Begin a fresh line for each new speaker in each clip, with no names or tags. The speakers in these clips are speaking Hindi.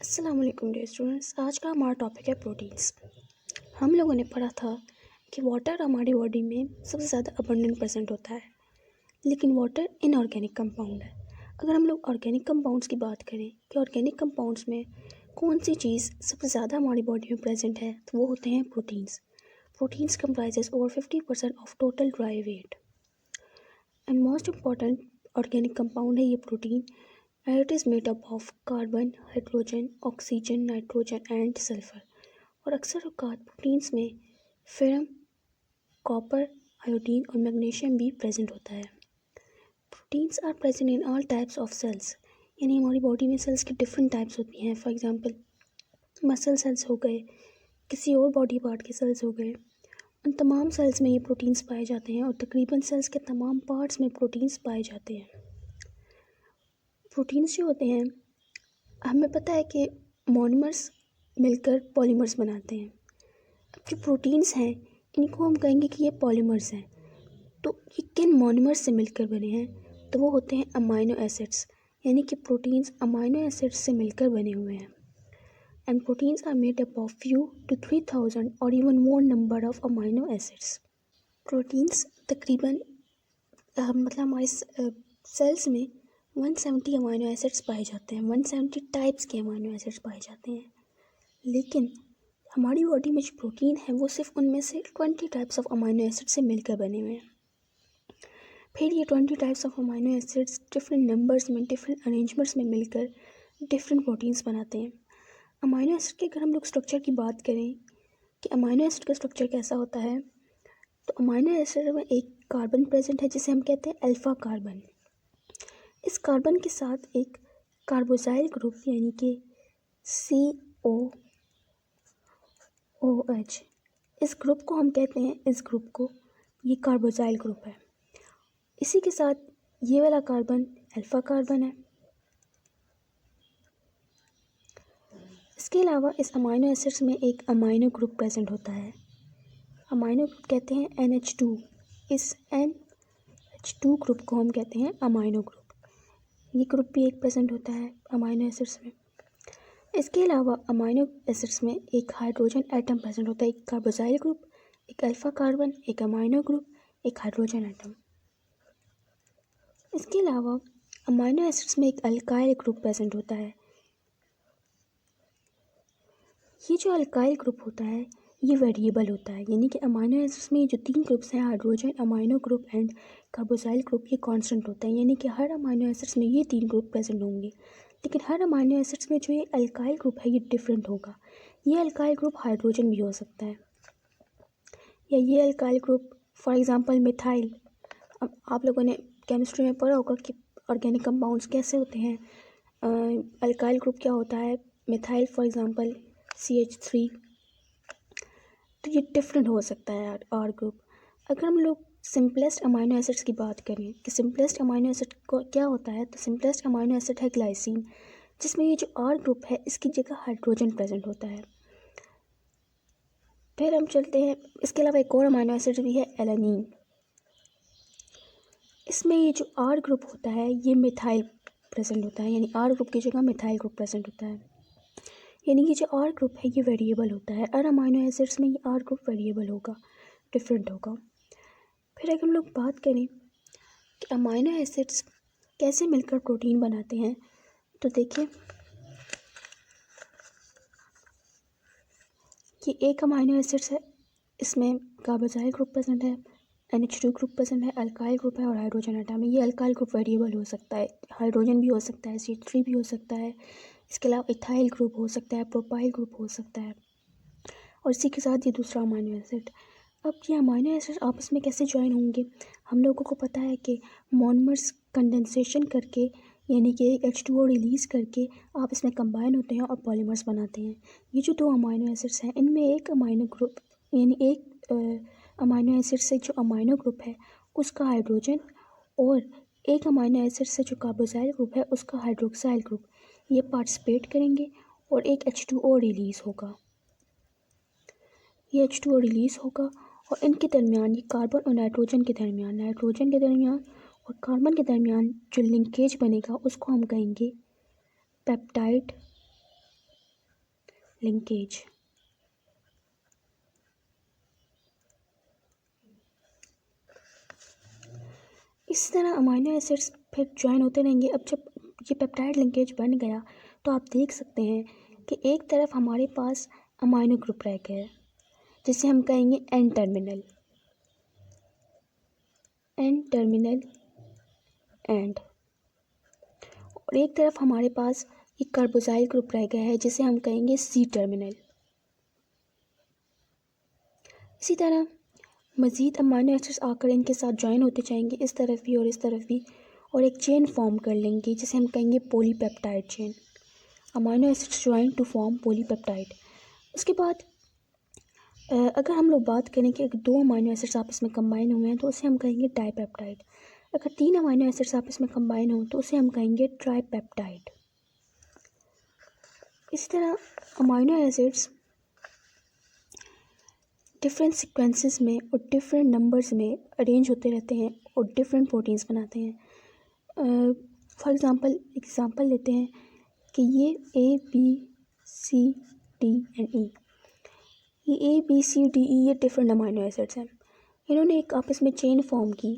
अस्सलाम वालेकुम डियर स्टूडेंट्स। आज का हमारा टॉपिक है प्रोटीन्स। हम लोगों ने पढ़ा था कि वाटर हमारी बॉडी में सबसे ज़्यादा अबंडेंट प्रेजेंट होता है, लेकिन वाटर इनऑर्गेनिक कंपाउंड है। अगर हम लोग ऑर्गेनिक कंपाउंड्स की बात करें कि ऑर्गेनिक कंपाउंड्स में कौन सी चीज़ सबसे ज़्यादा हमारी बॉडी में प्रेजेंट है, तो वो होते हैं proteins. Proteins comprises over 50% of total dry weight and most important organic compound है ये protein. It is made up of carbon, hydrogen, oxygen, nitrogen and sulphur. और अक्सर औकात प्रोटीन्स में फेरम, कॉपर, आयोडीन और मैग्नीशियम भी प्रेजेंट होता है। Proteins are present in all types of cells, यानी हमारी बॉडी में सेल्स की डिफरेंट टाइप्स होती हैं। फॉर एग्जांपल मसल सेल्स हो गए, किसी और बॉडी पार्ट के सेल्स हो गए, उन तमाम सेल्स में ये प्रोटीन्स पाए जाते हैं और तकरीबन सेल्स के तमाम पार्ट्स में प्रोटीन्स पाए जाते हैं। प्रोटीन्स जो होते हैं, हमें पता है कि मोनोमर्स मिलकर पॉलीमर्स बनाते हैं। अब जो प्रोटीन्स हैं इनको हम कहेंगे कि ये पॉलीमर्स हैं। तो ये किन मोनोमर्स से मिलकर बने हैं? तो वो होते हैं अमाइनो एसिड्स, यानी कि प्रोटीन्स अमाइनो एसिड्स से मिलकर बने हुए हैं। And proteins are made up of few to 3000 और even more number of amino acids. Proteins तकरीबन मतलब हमारे सेल्स में 170 अमाइनो एसिड्स पाए जाते हैं, 170 टाइप्स के अमाइनो एसिड्स पाए जाते हैं। लेकिन हमारी बॉडी में जो प्रोटीन है वो सिर्फ उनमें से 20 टाइप्स ऑफ अमाइनो एसिड से मिलकर बने हुए हैं। फिर ये 20 types of amino acids different numbers में, डिफरेंट अरेंजमेंट्स में मिलकर डिफरेंट प्रोटीन्स बनाते हैं। अमाइनो एसिड के अगर हम लोग स्ट्रक्चर की बात करें कि अमाइनो एसिड का स्ट्रक्चर कैसा होता है, तो अमाइनो एसिड में एक कार्बन प्रेजेंट है जिसे हम कहते हैं अल्फ़ा कार्बन। इस कार्बन के साथ एक कार्बोजाइल ग्रुप यानी कि COOH, इस ग्रुप को हम कहते हैं, इस ग्रुप को ये कार्बोजाइल ग्रुप है। इसी के साथ ये वाला कार्बन अल्फ़ा कार्बन है। इसके अलावा इस अमाइनो एसिड्स में एक अमाइनो ग्रुप प्रेजेंट होता है। अमाइनो ग्रुप कहते हैं NH2। इस NH2 ग्रुप को हम कहते हैं अमाइनो ग्रुप। ये ग्रुप भी एक प्रेजेंट होता है अमाइनो एसिड्स में। इसके अलावा अमाइनो एसिड्स में एक हाइड्रोजन एटम प्रेजेंट होता है, एक कार्बोजाइल ग्रुप, एक अल्फ़ा कार्बन, एक अमाइनो ग्रुप, एक हाइड्रोजन एटम। इसके अलावा अमाइनो एसिड्स में एक अल्काइल ग्रुप प्रेजेंट होता है। ये जो अल्काइल ग्रुप होता है ये वेरिएबल होता है, यानी कि अमाइनो एसिड्स में जो 3 ग्रुप्स हैं, hydrogen, amino group and carboxyl group, ये कांस्टेंट होता है, यानी कि हर अमाइनो एसिड्स में ये 3 ग्रुप प्रेजेंट होंगे। लेकिन हर अमाइनो एसिड्स में जो ये अल्काइल ग्रुप है ये डिफरेंट होगा। ये अल्काइल ग्रुप हाइड्रोजन भी हो सकता है, या ये alkyl group for example methyl. अब आप लोगों ने केमिस्ट्री में पढ़ा होगा कि ऑर्गेनिक कंपाउंड्स कैसे होते हैं। अल्काइल ग्रुप क्या होता है, मिथाइल फॉर एग्जांपल CH3। तो ये डिफरेंट हो सकता है आर ग्रुप। अगर हम लोग सिंपलेस्ट अमाइनो एसिड्स की बात करें कि सिंपलेस्ट अमाइनो एसिड को क्या होता है, तो सिंपलेस्ट अमाइनो एसिड है ग्लाइसिन, जिसमें ये जो आर ग्रुप है इसकी जगह हाइड्रोजन प्रेजेंट होता है। फिर हम चलते हैं, इसके अलावा एक और अमाइनो एसिड भी है एलानिन। इसमें ये जो आर ग्रुप होता है ये मिथाइल प्रेजेंट होता है, यानी आर ग्रुप की जगह मिथाइल ग्रुप प्रेजेंट होता है। यानी कि जो आर ग्रुप है ये वेरिएबल होता है। हर अमाइनो एसिड्स में ये आर ग्रुप वेरिएबल होगा, डिफरेंट होगा। फिर अगर हम लोग बात करें कि अमाइनो एसिड्स कैसे मिलकर प्रोटीन बनाते हैं, तो देखिए ये एक अमाइनो एसिड्स है, इसमें कार्बोजाइल ग्रुप प्रेजेंट है, NH2 ग्रुप प्रेजेंट है, अल्काइल ग्रुप है और हाइड्रोजन एटम है। ये अल्काइल ग्रुप वेरिएबल हो सकता है, हाइड्रोजन भी हो सकता है, CH3 भी हो सकता है। इसके अलावा इथाइल ग्रुप हो सकता है, प्रोपाइल ग्रुप हो सकता है, और इसी के साथ ये दूसरा अमाइनो एसिड। अब ये अमाइनो एसिड आपस में कैसे ज्वाइन होंगे? हम लोगों को पता है कि मोनोमर्स कंडेंसेशन करके, यानी कि H2O रिलीज़ करके आपस में कंबाइन होते हैं और पॉलीमर्स बनाते हैं। ये जो 2 अमाइनो एसिड्स हैं इनमें एक अमाइनो ग्रुप, यानी एक अमाइनो एसिड से जो अमाइनो ग्रुप है उसका हाइड्रोजन, और एक अमाइनो एसिड से जो कार्बोजाइल ग्रुप है उसका हाइड्रोक्साइल ग्रुप, ये पार्टिसिपेट करेंगे और एक H2O रिलीज़ होगा। ये H2O रिलीज़ होगा और इनके दरमियान, ये कार्बन और नाइट्रोजन के दरमियान, नाइट्रोजन के दरमियान और कार्बन के दरमियान जो लिंकेज बनेगा उसको हम कहेंगे पेप्टाइड लिंकेज। इस तरह अमाइनो एसिड्स फिर ज्वाइन होते रहेंगे। अब जब ये पेप्टाइड लिंकेज बन गया तो आप देख सकते हैं कि एक तरफ हमारे पास अमाइनो ग्रुप रह गया है जिसे हम कहेंगे एन टर्मिनल एंड, और एक तरफ हमारे पास एक कार्बोजाइल ग्रुप रह गया है जिसे हम कहेंगे सी टर्मिनल। इसी तरह मज़ीद अमाइनो एसिड्स आकर इनके साथ ज्वाइन होते जाएंगे, इस तरफ भी और इस तरफ भी, और एक चेन फॉर्म कर लेंगे जिसे हम कहेंगे polypeptide chain. Amino acids join to form polypeptide. उसके बाद अगर हम लोग बात करें कि अगर 2 अमाइनो एसिड्स आपस में कंबाइन हुए हैं तो उसे हम कहेंगे डाइपेप्टाइड। अगर 3 अमाइनो एसिड्स आपस में कंबाइन हो तो उसे हम कहेंगे ट्राइपेप्टाइड। इसी तरह अमाइनो एसिड्स डिफरेंट सीक्वेंसेस में और डिफरेंट नंबर्स में अरेंज होते रहते हैं और डिफरेंट प्रोटीन्स बनाते हैं। फॉर एग्ज़ाम्पल लेते हैं कि ये A B C D and E, ये A B C D E ये डिफरेंट अमाइनो एसिड्स हैं। इन्होंने एक आपस में चेन फॉर्म की,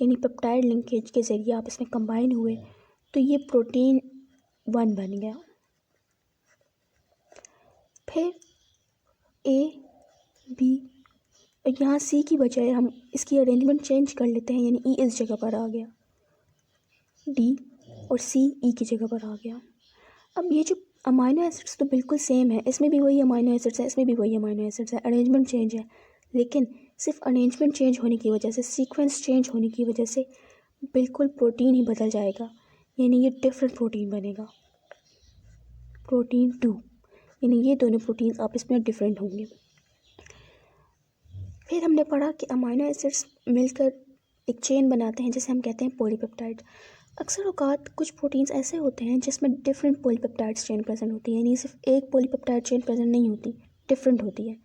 यानी पेप्टाइड लिंकेज के ज़रिए आपस में कंबाइन हुए तो ये प्रोटीन 1 बन गया। फिर ए बी और यहाँ सी की बजाय हम इसकी अरेंजमेंट चेंज कर लेते हैं, यानी ई इस जगह पर आ गया, डी और सी ई की जगह पर आ गया। अब ये जो अमाइनो एसिड्स तो बिल्कुल सेम है, इसमें भी वही अमाइनो एसिड्स है, इसमें भी वही अमाइनो एसिड्स है, अरेंजमेंट चेंज है, लेकिन सिर्फ अरेंजमेंट चेंज होने की वजह से, सीक्वेंस चेंज होने की वजह से बिल्कुल प्रोटीन ही बदल जाएगा, यानी ये डिफरेंट प्रोटीन बनेगा, प्रोटीन 2, यानी ये दोनों प्रोटीन्स आपस में डिफरेंट होंगे। फिर हमने पढ़ा कि अमाइनो एसिड्स मिलकर एक चेन बनाते हैं जिसे हम कहते हैं पॉलीपेप्टाइड। अक्सर औकात कुछ प्रोटीन्स ऐसे होते हैं जिसमें डिफरेंट पॉलीपेप्टाइड चेन प्रेजेंट होती है, यानी सिर्फ एक पॉलीपेप्टाइड चेन प्रेजेंट नहीं होती, डिफरेंट होती है।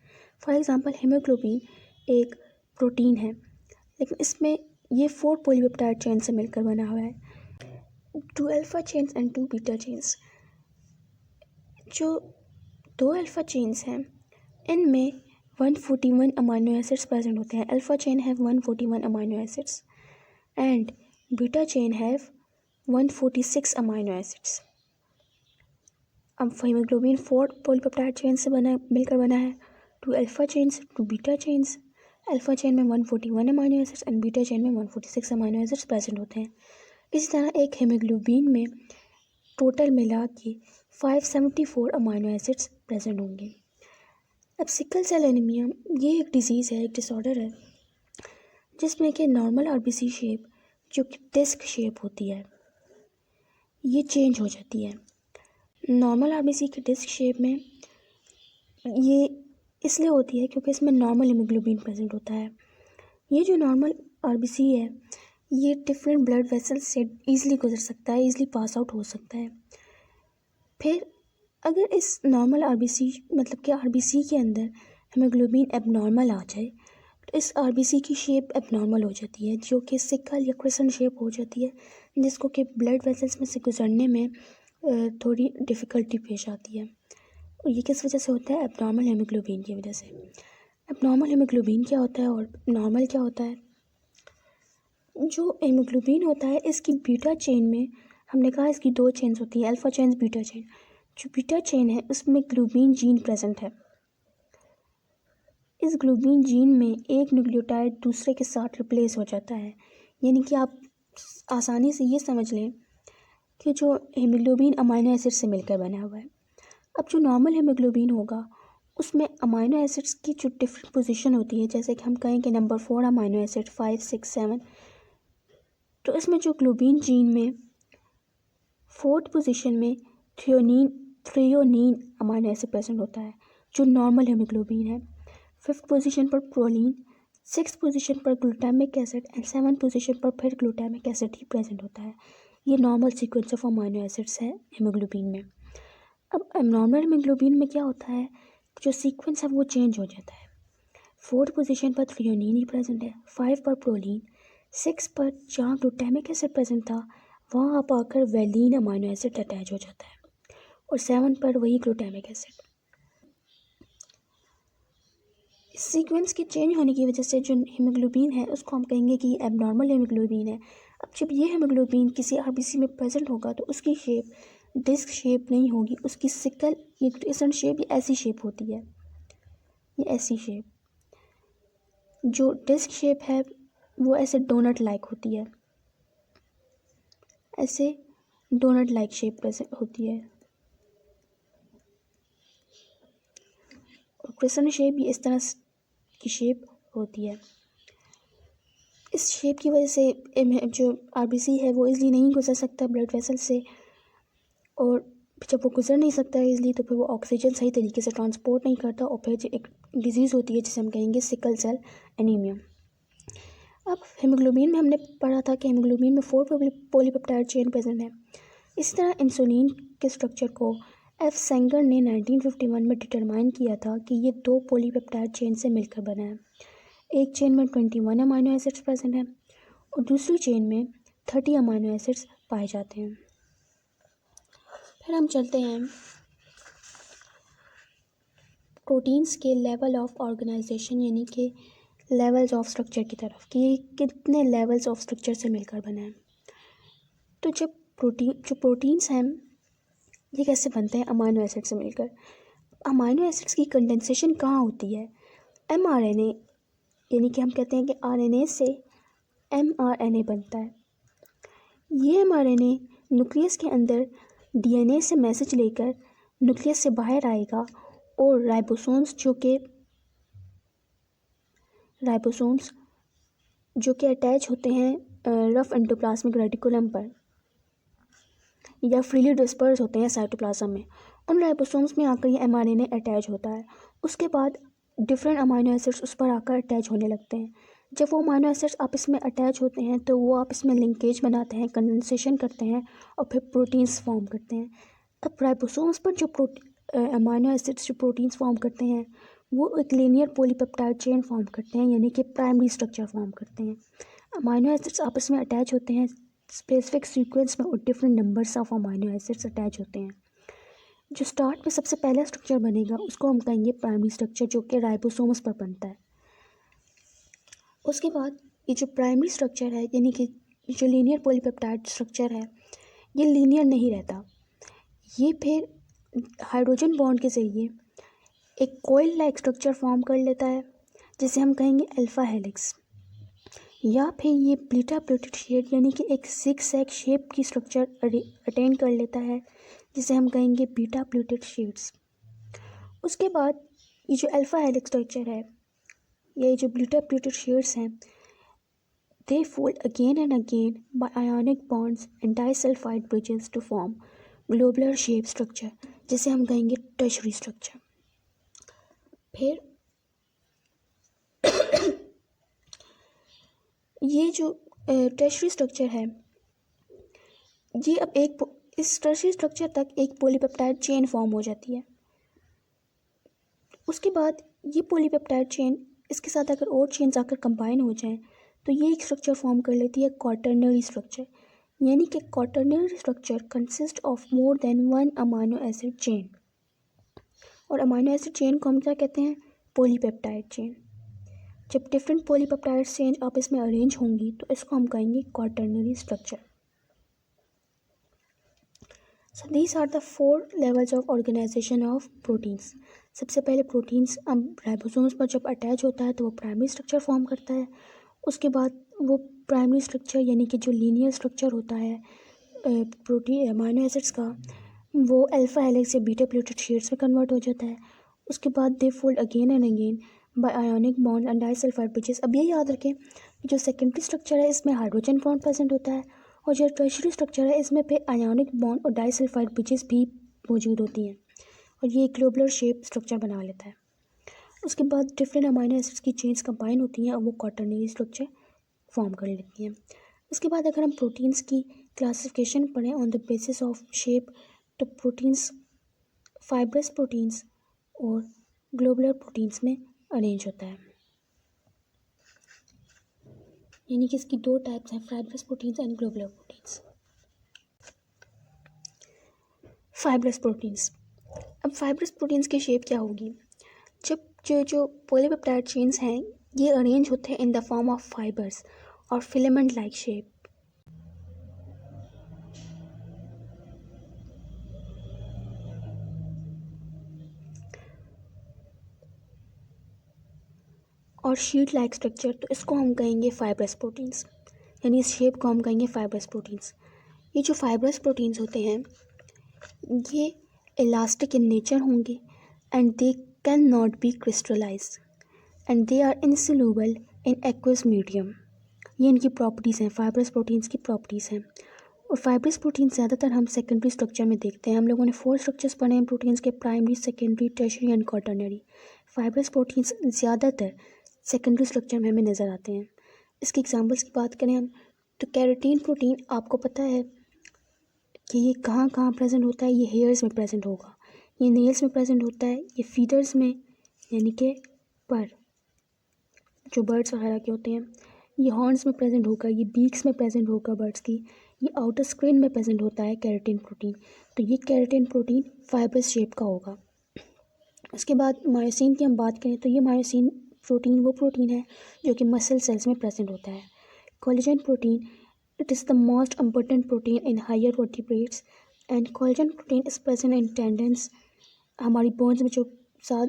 फॉर एग्जांपल हीमोग्लोबिन एक प्रोटीन है, लेकिन इसमें ये 4 पॉलीपेप्टाइड चेन से मिलकर बना हुआ है, 2 alpha chains and 2 beta chains. जो 2 अल्फा चेन्स हैं इनमें 141 अमाइनो एसिड्स प्रेजेंट होते हैं। Alpha chain have 141 amino acids and beta chain have 146 amino acids. अब हीमोग्लोबिन 4 पॉलीपेप्टाइड चेन से मिलकर बना है, 2 alpha chains 2 beta chains. Alpha chain में 141 amino acids and beta chain में 146 अमाइनो एसिड्स प्रेजेंट होते हैं। इसी तरह एक हीमोग्लोबिन में टोटल मिला के 574 अमाइनो एसिड्स प्रेजेंट होंगे। अब सिकल सेल एनीमिया ये एक डिज़ीज़ है, एक डिसऑर्डर है जिसमें कि नॉर्मल आरबीसी शेप जो कि डिस्क शेप होती है ये चेंज हो जाती है। नॉर्मल आरबीसी की डिस्क शेप में ये इसलिए होती है क्योंकि इसमें नॉर्मल हीमोग्लोबिन प्रेजेंट होता है। ये जो नॉर्मल आरबीसी है ये डिफरेंट ब्लड वेसल्स से ईज़िली गुजर सकता है, ईज़िली पास आउट हो सकता है। फिर अगर इस नॉर्मल आरबीसी मतलब कि आरबीसी के अंदर हीमोग्लोबिन एबनॉर्मल आ जाए तो इस आरबीसी की शेप एबनॉर्मल हो जाती है, जो कि सिकल या क्रिसेंट शेप हो जाती है, जिसको कि ब्लड वेसल्स में से गुजरने में थोड़ी डिफ़िकल्टी पेश आती है। और ये किस वजह से होता है? एबनॉर्मल हीमोग्लोबिन की वजह से। एबनॉर्मल हीमोग्लोबिन क्या होता है और नॉर्मल क्या होता है? जो हीमोग्लोबिन होता है इसकी बीटा चेन में हमने कहा इसकी 2 चेन्स होती है, अल्फ़ा चेन बीटा चेन। जो बीटा चेन है उसमें ग्लोबिन जीन प्रेजेंट है। इस ग्लोबिन जीन में एक न्यूक्लियोटाइड दूसरे के साथ रिप्लेस हो जाता है, यानी कि आप आसानी से ये समझ लें कि जो हीमोग्लोबिन अमाइनो एसिड से मिलकर बना हुआ है। अब जो नॉर्मल हीमोग्लोबिन होगा उसमें अमाइनो एसिड्स की जो डिफरेंट पोजीशन होती है, जैसे कि हम कहें कि नंबर 4 अमाइनो एसिड 5, 6, 7, तो इसमें जो ग्लोबिन जीन में 4th पोजीशन में थ्रियोनीन अमाइनो एसिड प्रेजेंट होता है जो नॉर्मल हीमोग्लोबिन है। 5th पोजीशन पर प्रोलीन, 6th पोजीशन पर glutamic acid and 7th position पर फिर ग्लूटामिक एसिड ही प्रेजेंट होता है। ये normal sequence of amino acids है हीमोग्लोबिन में। अब एबनॉर्मल हीमोग्लोबिन में क्या होता है, जो सीक्वेंस है वो चेंज हो जाता है। 4th पोजीशन पर थ्रियोनीन ही प्रेजेंट है, 5 पर प्रोलीन, 6 पर जहाँ ग्लूटामिक एसिड प्रेजेंट था वहाँ आप आकर वैलीन अमाइनो एसिड अटैच हो जाता है और 7 पर वही ग्लूटामिक एसिड। इस सीक्वेंस के चेंज होने की वजह से जो हीमोग्लोबिन है उसको हम कहेंगे कि ये एबनॉर्मल हीमोग्लोबिन है। अब जब ये हीमोग्लोबिन किसी आरबीसी में प्रेजेंट होगा तो उसकी शेप डिस्क शेप नहीं होगी, उसकी सिकल ये क्रिसेंट शेप ये ऐसी शेप होती है, ये ऐसी शेप। जो डिस्क शेप है वो ऐसे डोनट लाइक होती है, ऐसे डोनट लाइक शेप प्रेजेंट होती है। और क्रिसेंट शेप भी इस तरह की शेप होती है। इस शेप की वजह से जो आरबीसी है वो इजली नहीं गुजर सकता ब्लड वेसल से, और जब वो गुजर नहीं सकता है इजली तो फिर वो ऑक्सीजन सही तरीके से ट्रांसपोर्ट नहीं करता, और फिर एक डिजीज़ होती है जिसे हम कहेंगे सिकल सेल एनीमिया। अब हीमोग्लोबिन में हमने पढ़ा था कि हीमोग्लोबिन में 4 पॉलीपेप्टाइड चेन प्रेजेंट है। इस तरह इंसुलिन के स्ट्रक्चर को एफ सेंगर ने 1951 में डिटरमाइन किया था कि ये 2 पॉलीपेप्टाइड चेन से मिलकर बना है। एक चेन में 21 अमाइनो एसिड्स प्रेजेंट है और दूसरी चेन में 30 अमाइनो एसिड्स पाए जाते हैं। फिर हम चलते हैं प्रोटीन्स के लेवल ऑफ ऑर्गेनाइजेशन यानी कि लेवल्स ऑफ स्ट्रक्चर की तरफ, कि ये कितने लेवल्स ऑफ स्ट्रक्चर से मिलकर बना है। तो जब प्रोटीन्स हैं ये कैसे बनते हैं? अमाइनो एसिड से मिलकर। अमाइनो एसिड्स की कंडेंसेशन कहाँ होती है? mRNA, यानी कि हम कहते हैं कि RNA से mRNA बनता है। ये mRNA न्यूक्लियस के अंदर DNA से मैसेज लेकर न्यूक्लियस से बाहर आएगा और राइबोसोम्स जो कि अटैच होते हैं रफ एंडोप्लाज्मिक रेटिकुलम पर या फ्रीली डिस्पर्स होते हैं साइटोप्लाज्म में, उन राइबोसोम्स में आकर ये mRNA अटैच होता है। उसके बाद डिफरेंट अमाइनो एसिड्स उस पर आकर अटैच होने लगते हैं। जब वो अमाइनो एसिड्स आपस में अटैच होते हैं तो वो आपस में लिंकेज बनाते हैं, कंडेंसेशन करते हैं और फिर प्रोटीन्स फॉर्म करते हैं। अब राइबोसोम्स पर जो अमाइनो एसिड्स जो प्रोटीन्स फॉर्म करते हैं वो एक लीनियर पॉलीपेप्टाइड चेन फॉर्म करते हैं, यानी कि प्राइमरी स्ट्रक्चर फॉर्म करते हैं। अमाइनो एसिड्स आपस में अटैच होते हैं स्पेसिफिक सीक्वेंस में और different numbers of amino acids attach होते हैं। जो स्टार्ट में सबसे पहला स्ट्रक्चर बनेगा उसको हम कहेंगे प्राइमरी स्ट्रक्चर, जो कि राइबोसोम्स पर बनता है। उसके बाद ये जो प्राइमरी स्ट्रक्चर है यानी कि जो लीनियर पॉलीपेप्टाइड स्ट्रक्चर है ये लीनियर नहीं रहता, ये फिर हाइड्रोजन बॉन्ड के ज़रिए एक कोयल लाइक स्ट्रक्चर फॉर्म कर लेता है जिसे हम कहेंगे अल्फा हेलिक्स, या फिर ये बीटा प्लेटेड शेड यानी कि एक सिक्स शेप की स्ट्रक्चर अटेन कर लेता है जिसे हम कहेंगे बीटा प्लेटेड शेड्स। उसके बाद ये जो अल्फा हेलिक्स स्ट्रक्चर है, ये जो बीटा प्लेटेड शेड्स हैं, they fold again and again by ionic bonds and disulphide bridges to form globular shape structure जिसे हम कहेंगे टर्शरी स्ट्रक्चर। फिर ये जो टर्शरी स्ट्रक्चर है ये अब इस टर्शरी स्ट्रक्चर तक एक पॉलीपेप्टाइड चेन फॉर्म हो जाती है। उसके बाद ये पॉलीपेप्टाइड चेन इसके साथ अगर और चेन्स आकर कंबाइन हो जाएं तो ये एक स्ट्रक्चर फॉर्म कर लेती है क्वाटर्नरी स्ट्रक्चर, यानी कि quaternary structure consist of more than 1 amino acid chain. और अमाइनो एसिड चेन को हम क्या कहते हैं? Polypeptide chain. जब डिफरेंट पॉलीपेप्टाइड चेन आपस में अरेंज होंगी तो इसको हम कहेंगे quaternary structure. So these are the 4 levels of organisation of proteins. सबसे पहले प्रोटीन्स राइबोसोम्स पर जब अटैच होता है तो वो प्राइमरी स्ट्रक्चर फॉर्म करता है। उसके बाद वो प्राइमरी स्ट्रक्चर यानी कि जो लीनियर स्ट्रक्चर होता है प्रोटीन अमाइनो एसिड्स का, वो अल्फा हेलिक्स या बीटा प्लेटेड शेड्स में कन्वर्ट हो जाता है। उसके बाद they fold again and again by ionic bond and disulphide bridges. अब ये याद रखें कि जो सेकेंडरी स्ट्रक्चर है इसमें हाइड्रोजन बॉन्ड प्रेजेंट होता है और जो टर्शरी स्ट्रक्चर है इसमें फिर आयोनिक बॉन्ड और डाइसल्फाइड ब्रिजेस भी मौजूद होती हैं और ये ग्लोबुलर शेप स्ट्रक्चर बना लेता है। उसके बाद डिफरेंट अमाइनो एसिड्स की चेन्स कंबाइन होती हैं और वो क्वाटर्नरी स्ट्रक्चर फॉर्म कर लेती हैं। उसके बाद अगर हम प्रोटीन्स की क्लासिफिकेशन पढ़ें on the basis of shape, तो प्रोटीन्स फाइब्रस प्रोटीन्स और ग्लोबुलर प्रोटीन्स में अरेंज होता है, यानी कि इसकी 2 टाइप्स हैं, fibrous proteins and globular proteins. Fibrous proteins. अब फाइब्रस प्रोटीन्स की शेप क्या होगी? जब जो पॉलीपेप्टाइड चेन्स हैं ये अरेंज होते हैं in the form of fibres और फिलामेंट लाइक शेप। और शीट लाइक स्ट्रक्चर, तो इसको हम कहेंगे फाइब्रस प्रोटीन्स, यानी इस शेप को हम कहेंगे फाइब्रस प्रोटीन्स। ये जो फाइब्रस प्रोटीन्स होते हैं ये इलास्टिक इन नेचर होंगे and they can not be crystallize and they are insoluble in aqueous medium. ये इनकी प्रॉपर्टीज़ हैं, फाइब्रस प्रोटीन्स की प्रॉपर्टीज़ हैं। और फाइब्रस प्रोटीन ज़्यादातर हम सेकेंडरी स्ट्रक्चर में देखते हैं। हम लोगों ने 4 स्ट्रक्चर्स पढ़े हैं प्रोटीन्स के, primary, secondary, tertiary and quaternary. Fibrous proteins ज़्यादातर सेकेंडरी स्ट्रक्चर में हमें नज़र आते हैं। इसके एग्जांपल्स की बात करें हम तो केराटिन प्रोटीन, आपको पता है कि ये कहाँ कहाँ प्रेजेंट होता है? ये हेयर्स में प्रेजेंट होगा, ये नेल्स में प्रेजेंट होता है, ये फीडर्स में यानी कि पर जो बर्ड्स वगैरह के होते हैं, ये हॉर्न्स में प्रेजेंट होगा, ये बीक्स में प्रेजेंट होगा बर्ड्स की, ये आउटर स्क्रीन में प्रेजेंट होता है केराटिन प्रोटीन। तो ये केराटिन प्रोटीन फाइब्रस शेप का होगा। उसके बाद मायोसिन की हम बात करें तो ये मायोसिन प्रोटीन वो प्रोटीन है जो कि मसल सेल्स में प्रेजेंट होता है। Collagen protein, it is the most important protein in higher vertebrates and collagen protein is present in tendons. हमारी बोन्स में जो साथ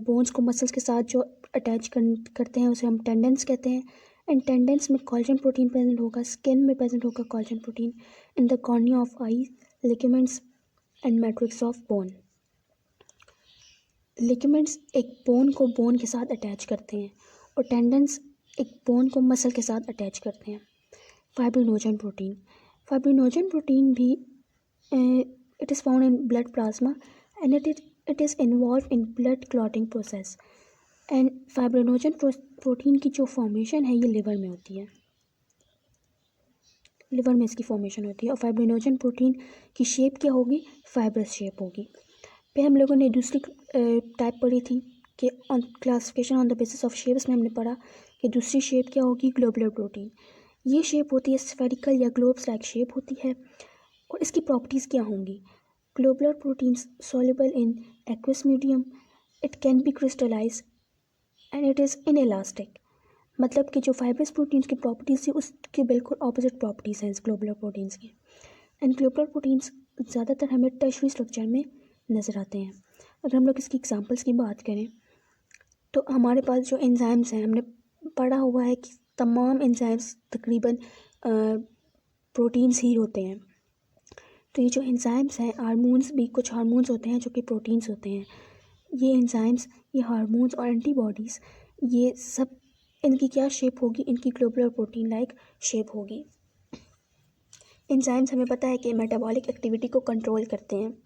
बोन्स को मसल्स के साथ जो अटैच करते हैं उसे हम टेंडन्स कहते हैं। एंड टेंडन्स में कोलेजन प्रोटीन प्रेजेंट होगा, स्किन में प्रेजेंट होगा collagen protein, in the cornea of I, ligaments and matrix of bone. Ligaments एक बोन को बोन के साथ अटैच करते हैं और टेंडन्स एक बोन को मसल के साथ अटैच करते हैं। फाइब्रिनोजन प्रोटीन, फाइब्रिनोजन प्रोटीन भी it is found in blood plasma and it is involve in blood clotting process. And fibrinogen protein की जो फॉर्मेशन है ये लिवर में होती है, लिवर में इसकी फॉर्मेशन होती है। और फाइब्रिनोजन प्रोटीन की शेप क्या होगी? फाइब्रस शेप होगी। फिर हम लोगों ने दूसरी टाइप पढ़ी थी कि on classification on the basis of shapes में हमने पढ़ा कि दूसरी शेप क्या होगी? Globular protein. ये शेप होती है स्फेरिकल या ग्लोब्स लाइक शेप होती है। और इसकी प्रॉपर्टीज़ क्या होंगी? Globular proteins soluble in aqueous medium, it can be crystallize and it is inelastic. मतलब कि जो फाइब्रस प्रोटीन्स की प्रॉपर्टीज़ थी उसके बिल्कुल ऑपोजिट प्रॉपर्टीज़ हैं इस ग्लोबुलर प्रोटीन्स की। एंड ग्लोबुलर प्रोटीन्स ज़्यादातर हमें टर्शियरी स्ट्रक्चर में नज़र आते हैं। अगर हम लोग इसकी एग्जांपल्स की बात करें तो हमारे पास जो एंजाइम्स हैं, हमने पढ़ा हुआ है कि तमाम एंजाइम्स तकरीबन प्रोटीन्स ही होते हैं। तो ये जो एंजाइम्स हैं, हार्मोन्स भी कुछ हार्मोन्स होते हैं जो कि प्रोटीन्स होते हैं। ये एंजाइम्स, ये हार्मोन्स और एंटीबॉडीज़, ये सब इनकी क्या शेप होगी? इनकी ग्लोबुलर प्रोटीन लाइक शेप होगी। एंजाइम्स हमें पता है कि मेटाबॉलिक एक्टिविटी को कंट्रोल करते हैं,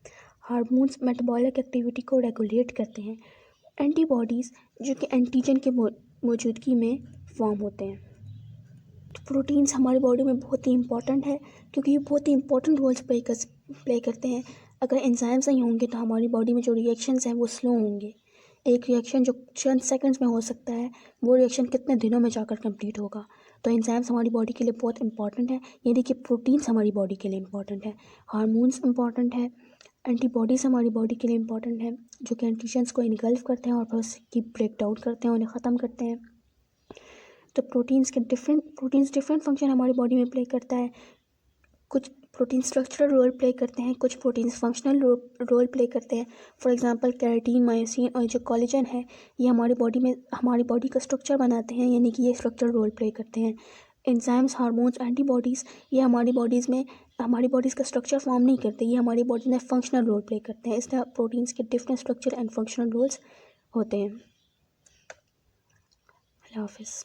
हार्मोन्स मेटाबॉलिक एक्टिविटी को रेगुलेट करते हैं, एंटीबॉडीज़ जो कि एंटीजन के मौजूदगी में फॉर्म होते हैं। तो प्रोटीन्स हमारी बॉडी में बहुत ही इंपॉर्टेंट है क्योंकि ये बहुत ही इंपॉर्टेंट रोल्स प्ले करते हैं। अगर एंजाइम्स नहीं होंगे तो हमारी बॉडी में जो रिएक्शंस हैं वो स्लो होंगे। एक रिएक्शन जो चंद सेकंड्स में हो सकता है वो रिएक्शन कितने दिनों में जाकर कंप्लीट होगा। तो एंजाइम्स हमारी बॉडी के लिए बहुत इंपॉर्टेंट है, यानी कि प्रोटीन्स हमारी बॉडी के लिए इंपॉर्टेंट है, हार्मोन्स इंपॉर्टेंट है, एंटीबॉडीज़ हमारी बॉडी के लिए इंपॉर्टेंट है जो कि एंटीजन्स को इनगल्फ करते हैं और फिर उसकी ब्रेक डाउन करते हैं, उन्हें ख़त्म करते हैं। तो प्रोटीन्स डिफरेंट फंक्शन हमारी बॉडी में प्ले करता है। कुछ प्रोटीन स्ट्रक्चरल रोल प्ले करते हैं, कुछ प्रोटीन्स फंक्शनल रोल प्ले करते हैं। फॉर एग्जांपल केराटिन, मायोसिन और जो कोलेजन है ये हमारी बॉडी का स्ट्रक्चर बनाते हैं, यानी कि ये स्ट्रक्चरल रोल प्ले करते हैं। एंजाइम्स, हार्मोन्स, एंटीबॉडीज़ ये हमारी बॉडीज़ का स्ट्रक्चर फॉर्म नहीं करते, ये हमारी बॉडी में फंक्शनल रोल प्ले करते हैं। इसलिए प्रोटीन्स के different structure and functional roles होते हैं। अल्लाह हाफिज़।